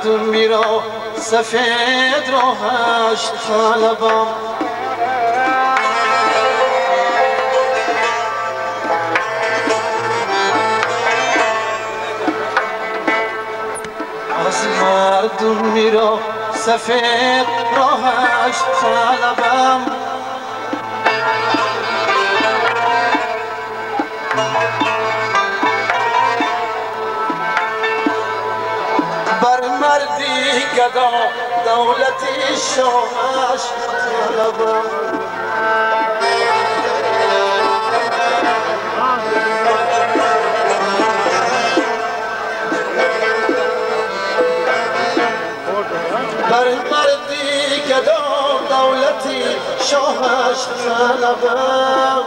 مردمی را سفید راهش طلبم. از مردمی را سفید راهش طلبم. بر مردی گدا دولتی شاهش طلبم. بر مردی گدا دولتی شاهش طلبم.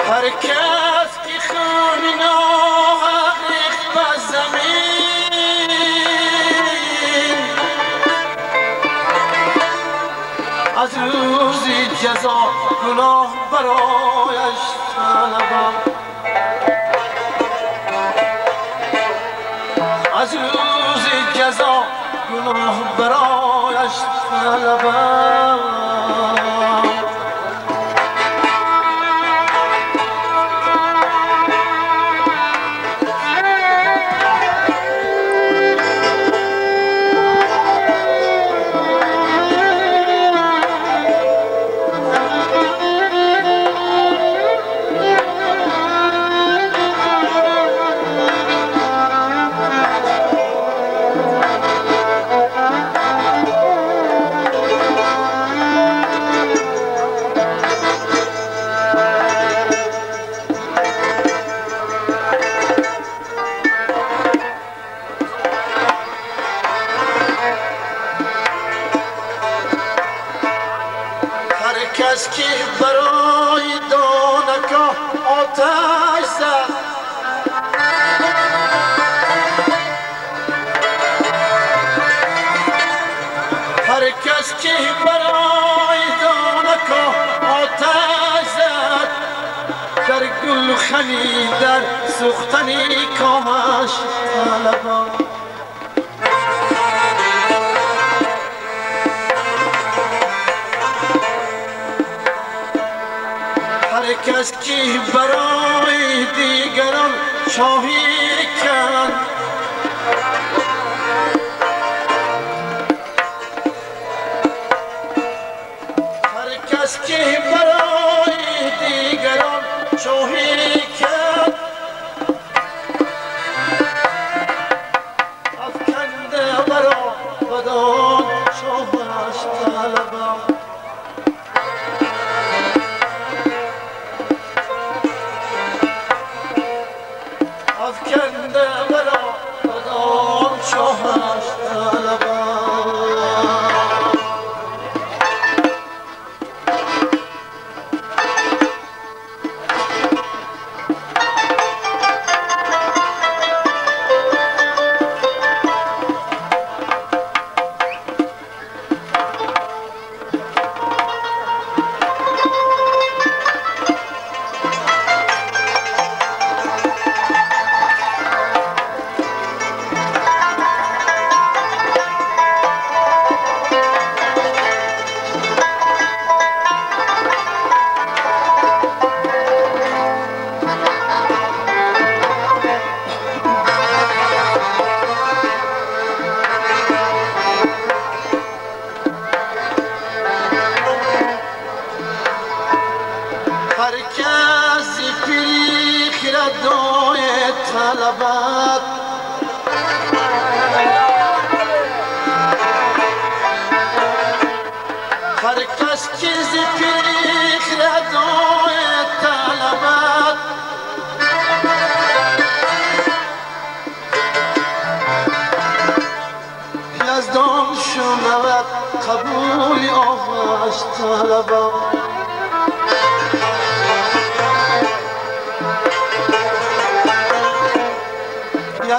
هر کس که خون ناحق ریخت بر زمین، از روزی جزا گناه برایش طلبم. از روزی جزا گناه برایش طلبم. کس که برای دانکا آتش زد، هر کس که برای دانکا آتش زد، در گل خلی در سوختنی کامش طلبم. کس که برای دیگران شاهی کرد، هر کس که برای دیگران شاهی کرد، افکنده برا بدان شاهش طلبم. افکنده برا بدان شاهش طلبم. طلبت هر کس که ز پیش ردای طلبت یزدان شنود قبول آهش طلبت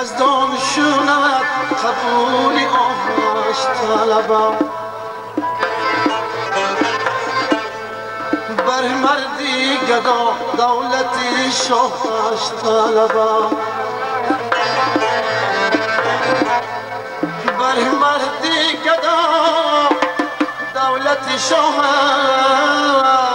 یزدان شنود قبول آهش طلبت بر مردی گدا دولتی شاهش طلبت بر مردی گدا دولتی شاهش